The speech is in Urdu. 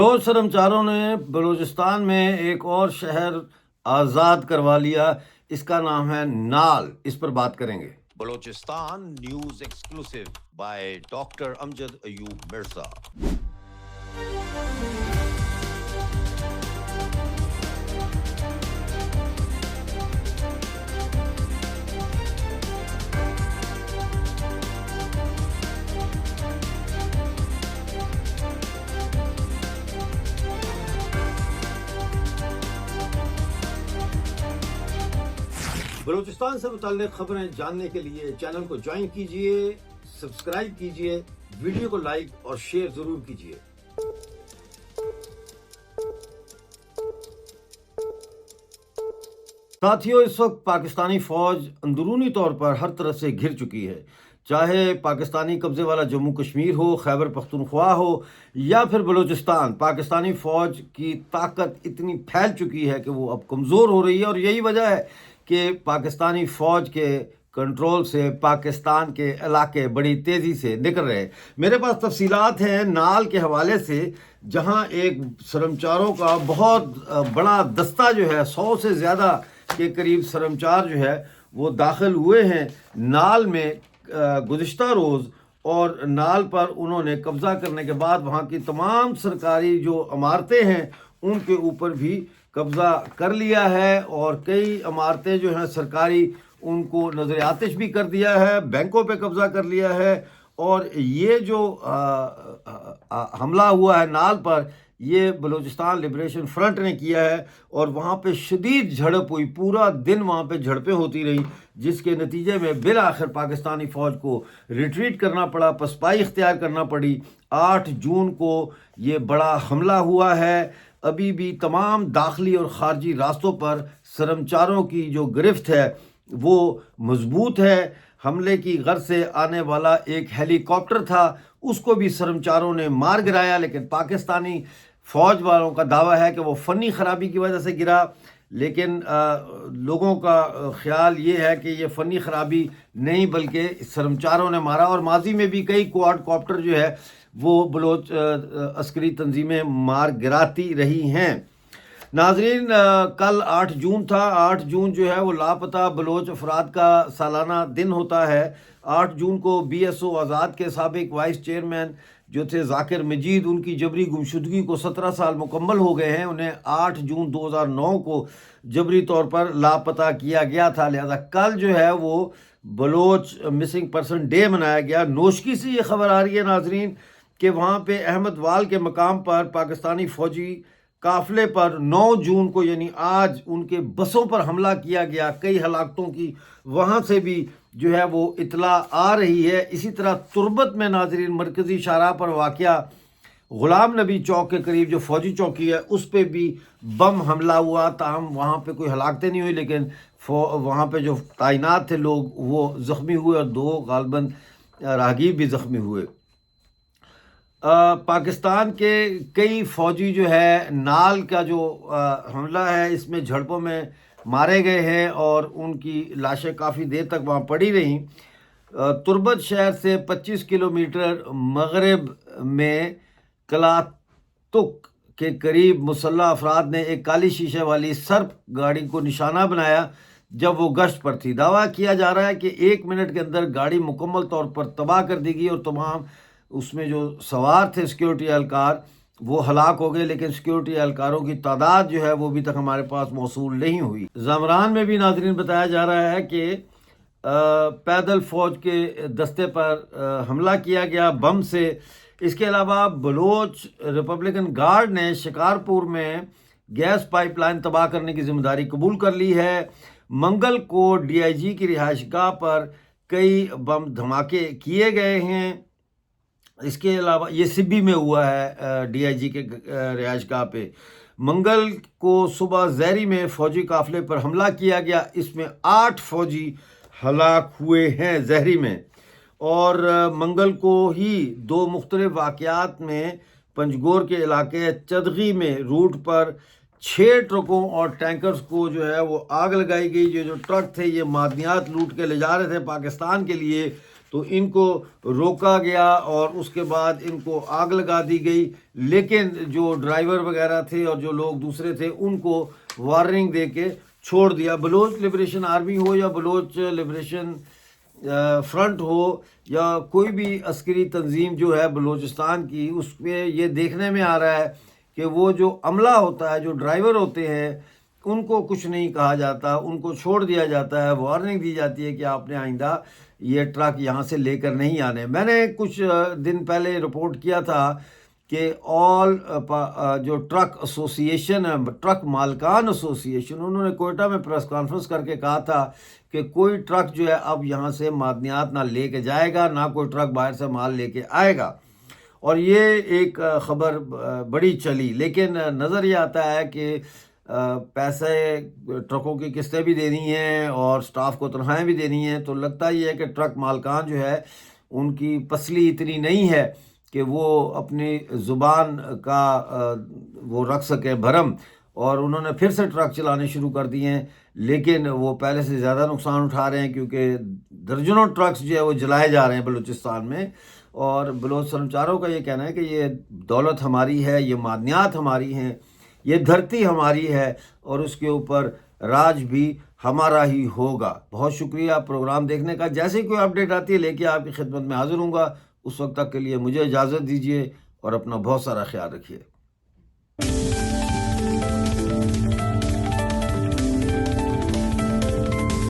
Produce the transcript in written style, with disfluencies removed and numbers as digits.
بلوچ شرمچاروں نے بلوچستان میں ایک اور شہر آزاد کروا لیا، اس کا نام ہے نال۔ اس پر بات کریں گے۔ Balochistan news exclusive by doctor Amjad Ayub Mirza. Balochistan سے متعلق خبریں جاننے کے لیے چینل کو جوائن کیجئے، سبسکرائب کیجئے، ویڈیو کو لائک اور شیئر ضرور کیجئے۔ ساتھیوں، اس وقت پاکستانی فوج اندرونی طور پر ہر طرف سے گھر چکی ہے، چاہے پاکستانی قبضے والا جموں کشمیر ہو، خیبر پختونخوا ہو یا پھر بلوچستان۔ پاکستانی فوج کی طاقت اتنی پھیل چکی ہے کہ وہ اب کمزور ہو رہی ہے، اور یہی وجہ ہے کہ پاکستانی فوج کے کنٹرول سے پاکستان کے علاقے بڑی تیزی سے نکل رہے ہیں۔ میرے پاس تفصیلات ہیں نال کے حوالے سے، جہاں ایک سرمچاروں کا بہت بڑا دستہ جو ہے، 100 سے زیادہ کے قریب سرمچار جو ہے وہ داخل ہوئے ہیں نال میں گزشتہ روز، اور نال پر انہوں نے قبضہ کرنے کے بعد وہاں کی تمام سرکاری جو عمارتیں ہیں ان کے اوپر بھی قبضہ کر لیا ہے، اور کئی عمارتیں جو ہیں سرکاری ان کو نظر آتش بھی کر دیا ہے، بینکوں پہ قبضہ کر لیا ہے۔ اور یہ جو حملہ ہوا ہے نال پر، یہ بلوچستان لبریشن فرنٹ نے کیا ہے، اور وہاں پہ شدید جھڑپ ہوئی، پورا دن وہاں پہ جھڑپیں ہوتی رہی، جس کے نتیجے میں بالآخر پاکستانی فوج کو ریٹریٹ کرنا پڑا، پسپائی اختیار کرنا پڑی۔ 8 جون کو یہ بڑا حملہ ہوا ہے۔ ابھی بھی تمام داخلی اور خارجی راستوں پر سرمچاروں کی جو گرفت ہے وہ مضبوط ہے۔ حملے کی غرض سے آنے والا ایک ہیلی کاپٹر تھا، اس کو بھی سرمچاروں نے مار گرایا، لیکن پاکستانی فوج والوں کا دعویٰ ہے کہ وہ فنی خرابی کی وجہ سے گرا، لیکن لوگوں کا خیال یہ ہے کہ یہ فنی خرابی نہیں بلکہ سرمچاروں نے مارا، اور ماضی میں بھی کئی کوارڈ کاپٹر جو ہے وہ بلوچ عسکری تنظیمیں مار گراتی رہی ہیں۔ ناظرین، کل 8 جون تھا۔ 8 جون جو ہے وہ لاپتہ بلوچ افراد کا سالانہ دن ہوتا ہے۔ 8 جون کو بی ایس او آزاد کے سابق وائس چیئرمین جو تھے ذاکر مجید، ان کی جبری گمشدگی کو 17 سال مکمل ہو گئے ہیں۔ انہیں 8 جون 2009 کو جبری طور پر لاپتہ کیا گیا تھا، لہذا کل جو ہے وہ بلوچ مسنگ پرسن ڈے منایا گیا۔ نوشکی سے یہ خبر آ رہی ہے ناظرین کہ وہاں پہ احمد وال کے مقام پر پاکستانی فوجی قافلے پر 9 جون کو یعنی آج ان کے بسوں پر حملہ کیا گیا۔ کئی ہلاکتوں کی وہاں سے بھی جو ہے وہ اطلاع آ رہی ہے۔ اسی طرح تربت میں ناظرین مرکزی شاہراہ پر واقع غلام نبی چوک کے قریب جو فوجی چوکی ہے اس پہ بھی بم حملہ ہوا، تاہم وہاں پہ کوئی ہلاکتیں نہیں ہوئی، لیکن وہاں پہ جو تعینات تھے لوگ وہ زخمی ہوئے، اور 2 غالباً راہگیر بھی زخمی ہوئے۔ پاکستان کے کئی فوجی جو ہے نال کا جو حملہ ہے اس میں جھڑپوں میں مارے گئے ہیں، اور ان کی لاشیں کافی دیر تک وہاں پڑی رہیں۔ تربت شہر سے 25 کلومیٹر مغرب میں کلاتک کے قریب مسلح افراد نے ایک کالی شیشے والی سرپ گاڑی کو نشانہ بنایا جب وہ گشت پر تھی۔ دعویٰ کیا جا رہا ہے کہ 1 منٹ کے اندر گاڑی مکمل طور پر تباہ کر دی گئی، اور تمام اس میں جو سوار تھے سیکیورٹی اہلکار وہ ہلاک ہو گئے، لیکن سیکیورٹی اہلکاروں کی تعداد جو ہے وہ ابھی تک ہمارے پاس موصول نہیں ہوئی۔ زمران میں بھی ناظرین بتایا جا رہا ہے کہ پیدل فوج کے دستے پر حملہ کیا گیا بم سے۔ اس کے علاوہ بلوچ ریپبلکن گارڈ نے شکارپور میں گیس پائپ لائن تباہ کرنے کی ذمہ داری قبول کر لی ہے۔ منگل کو ڈی آئی جی کی رہائش گاہ پر کئی بم دھماکے کیے گئے ہیں۔ اس کے علاوہ یہ سبی میں ہوا ہے، ڈی آئی جی کے رہائش گاہ پہ۔ منگل کو صبح زہری میں فوجی قافلے پر حملہ کیا گیا، اس میں 8 فوجی ہلاک ہوئے ہیں زہری میں۔ اور منگل کو ہی 2 مختلف واقعات میں پنجگور کے علاقے چدغی میں روٹ پر 6 ٹرکوں اور ٹینکرز کو جو ہے وہ آگ لگائی گئی۔ جو ٹرک تھے یہ معدنیات لوٹ کے لے جا رہے تھے پاکستان کے لیے، تو ان کو روکا گیا اور اس کے بعد ان کو آگ لگا دی گئی، لیکن جو ڈرائیور وغیرہ تھے اور جو لوگ دوسرے تھے ان کو وارننگ دے کے چھوڑ دیا۔ بلوچ لبریشن آرمی ہو یا بلوچ لبریشن فرنٹ ہو یا کوئی بھی عسکری تنظیم جو ہے بلوچستان کی، اس میں یہ دیکھنے میں آ رہا ہے کہ وہ جو عملہ ہوتا ہے، جو ڈرائیور ہوتے ہیں، ان کو کچھ نہیں کہا جاتا، ان کو چھوڑ دیا جاتا ہے، وارننگ دی جاتی ہے کہ آپ نے آئندہ یہ ٹرک یہاں سے لے کر نہیں آنے۔ میں نے کچھ دن پہلے رپورٹ کیا تھا کہ جو ٹرک ایسوسیشن ہے، ٹرک مالکان ایسوسیشن، انہوں نے کوئٹہ میں پریس کانفرنس کر کے کہا تھا کہ کوئی ٹرک جو ہے اب یہاں سے معدنیات نہ لے کے جائے گا، نہ کوئی ٹرک باہر سے مال لے کے آئے گا، اور یہ ایک خبر بڑی چلی۔ لیکن نظر یہ آتا ہے کہ پیسے ٹرکوں کی قسطیں بھی دینی ہیں اور سٹاف کو تنخواہیں بھی دینی ہیں، تو لگتا یہ ہے کہ ٹرک مالکان جو ہے ان کی پسلی اتنی نہیں ہے کہ وہ اپنی زبان کا وہ رکھ سکیں بھرم، اور انہوں نے پھر سے ٹرک چلانے شروع کر دیے ہیں، لیکن وہ پہلے سے زیادہ نقصان اٹھا رہے ہیں کیونکہ درجنوں ٹرکس جو ہے وہ جلائے جا رہے ہیں بلوچستان میں۔ اور بلوچ سرمچاروں کا یہ کہنا ہے کہ یہ دولت ہماری ہے، یہ معدنیات ہماری ہیں، یہ دھرتی ہماری ہے، اور اس کے اوپر راج بھی ہمارا ہی ہوگا۔ بہت شکریہ پروگرام دیکھنے کا۔ جیسے کوئی اپڈیٹ آتی ہے لے کے آپ کی خدمت میں حاضر ہوں گا۔ اس وقت تک کے لیے مجھے اجازت دیجیے اور اپنا بہت سارا خیال رکھیے۔